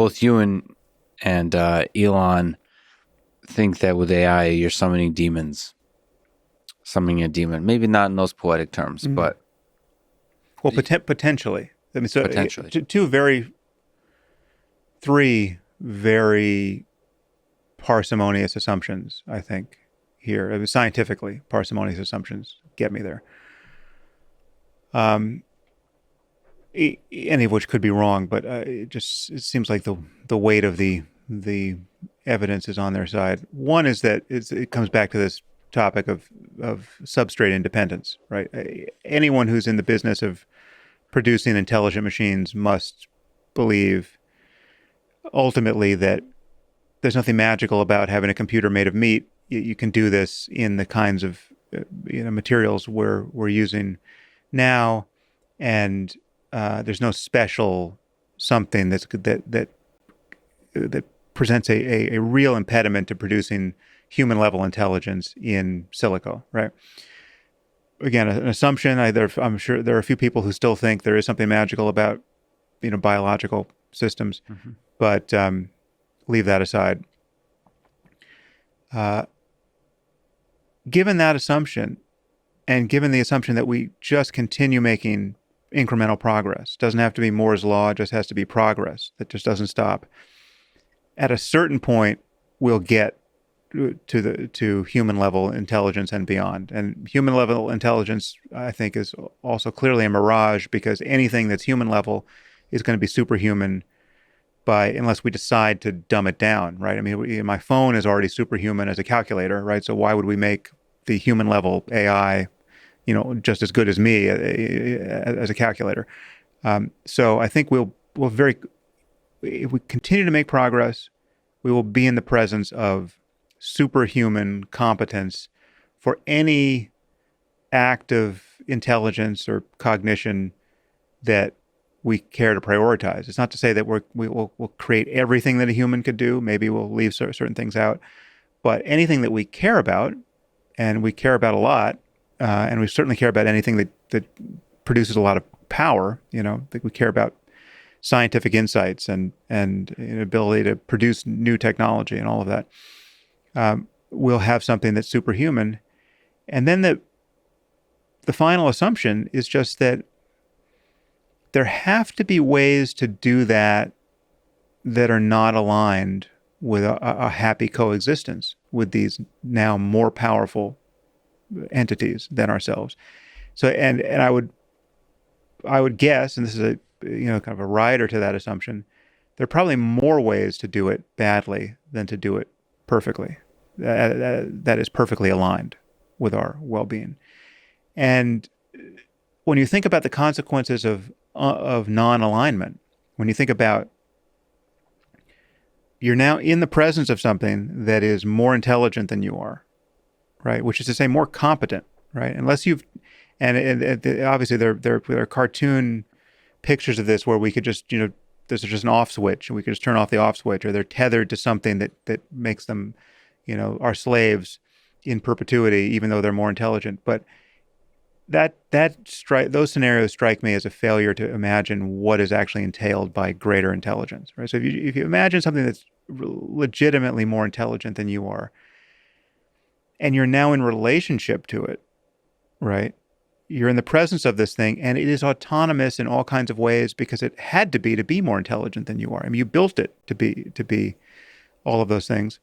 both you and Elon think that with AI you're summoning demons, summoning a demon. Maybe not in those poetic terms, Mm. but Well, potentially. I mean, so potentially. three very parsimonious assumptions, I think, here. Scientifically, parsimonious assumptions get me there. Um, any of which could be wrong, but it seems like the weight of the evidence is on their side. One is that it comes back to this topic of substrate independence, right? Anyone who's in the business of producing intelligent machines must believe ultimately that there's nothing magical about having a computer made of meat. You can do this in the kinds of materials we're using now, and there's no special something that presents a real impediment to producing human level intelligence in silico, right? Again, an assumption. I'm sure there are a few people who still think there is something magical about biological systems, Hmm. but leave that aside. Uh, Given that assumption, and given the assumption that we just continue making incremental progress, doesn't have to be Moore's law, it just has to be progress that just doesn't stop. At a certain point, we'll get to human level intelligence and beyond. And human level intelligence, I think, is also clearly a mirage, because anything that's human level is going to be superhuman by unless we decide to dumb it down, right? I mean, my phone is already superhuman as a calculator, right? So why would we make the human level AI, just as good as me as a calculator? So I think if we continue to make progress, we will be in the presence of superhuman competence for any act of intelligence or cognition that we care to prioritize. It's not to say that we'll create everything that a human could do. Maybe we'll leave certain things out, but anything that we care about, and we care about a lot, and we certainly care about anything that produces a lot of power. I think we care about scientific insights and ability to produce new technology and all of that. We'll have something that's superhuman, and then the final assumption is just that there have to be ways to do that that are not aligned with a happy coexistence with these now more powerful entities than ourselves. So, and I would guess, and this is a kind of a rider to that assumption, there are probably more ways to do it badly than to do it perfectly. That is perfectly aligned with our well-being. And when you think about the consequences of non-alignment, when you think about you're now in the presence of something that is more intelligent than you are, right? Which is to say, more competent, right? Unless you've, and obviously there are cartoon pictures of this where we could just, there's just an off switch and we could just turn off the off switch, or they're tethered to something that makes them, our slaves in perpetuity, even though they're more intelligent. But those scenarios strike me as a failure to imagine what is actually entailed by greater intelligence, right? So if you imagine something that's legitimately more intelligent than you are, and you're now in relationship to it, right? You're in the presence of this thing, and it is autonomous in all kinds of ways because it had to be more intelligent than you are. I mean, you built it to be all of those things.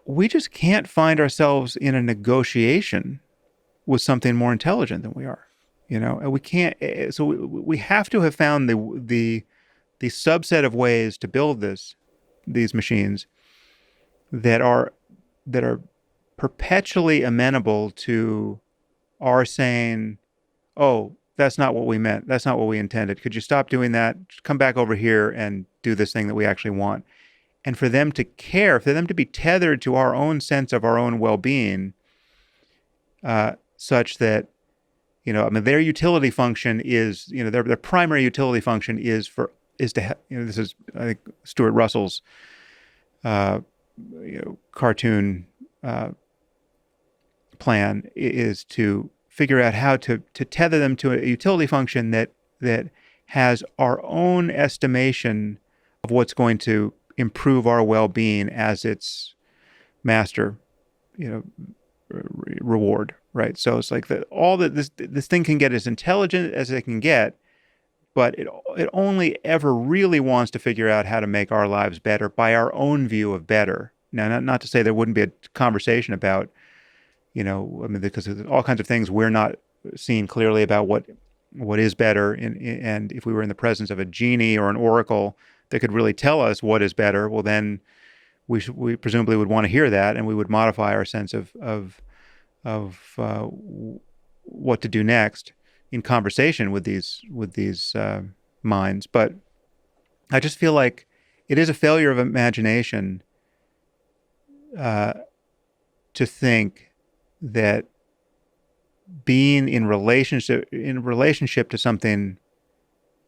We just can't find ourselves in a negotiation with something more intelligent than we are. And we can't. So we have to have found the subset of ways to build these machines that are perpetually amenable to our saying, "Oh, that's not what we meant. That's not what we intended. Could you stop doing that? Come back over here and do this thing that we actually want." And for them to care, for them to be tethered to our own sense of our own well-being, such that I mean, their utility function is, their primary utility function is to this is, I think, Stuart Russell's cartoon plan is to figure out how to tether them to a utility function that has our own estimation of what's going to improve our well-being as its master, you know, reward, right? So it's like that all that this thing can get as intelligent as it can get, but it only ever really wants to figure out how to make our lives better by our own view of better. Now, not to say there wouldn't be a conversation about, I mean, because there's all kinds of things we're not seeing clearly about what is better, and if we were in the presence of a genie or an oracle that could really tell us what is better, well, then we presumably would want to hear that, and we would modify our sense of what to do next in conversation with these minds. But I just feel like it is a failure of imagination uh, to think that being in relationship to something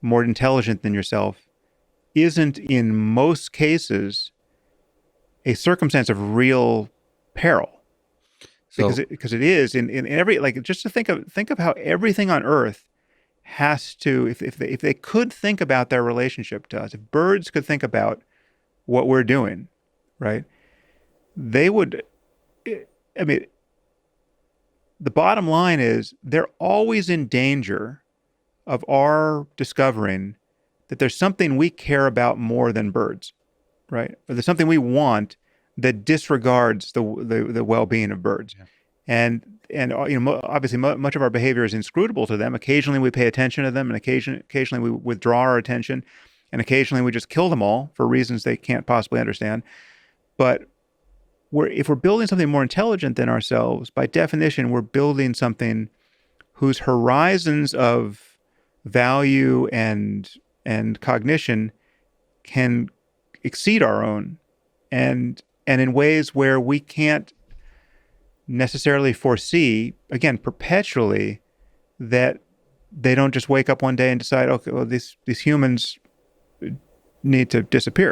more intelligent than yourself isn't in most cases a circumstance of real peril, because So it is in every, like, just to think of how everything on earth has to, if they could think about their relationship to us, if birds could think about what we're doing, right, they would. I mean, the bottom line is they're always in danger of our discovering that there's something we care about more than birds, right? Or there's something we want that disregards the well-being of birds. yeah. And obviously much of our behavior is inscrutable to them. Occasionally we pay attention to them, and occasionally we withdraw our attention, and occasionally we just kill them all for reasons they can't possibly understand. But if we're building something more intelligent than ourselves, by definition, we're building something whose horizons of value and cognition can exceed our own, and in ways where we can't necessarily foresee, again, perpetually, that they don't just wake up one day and decide, okay, well, these humans need to disappear.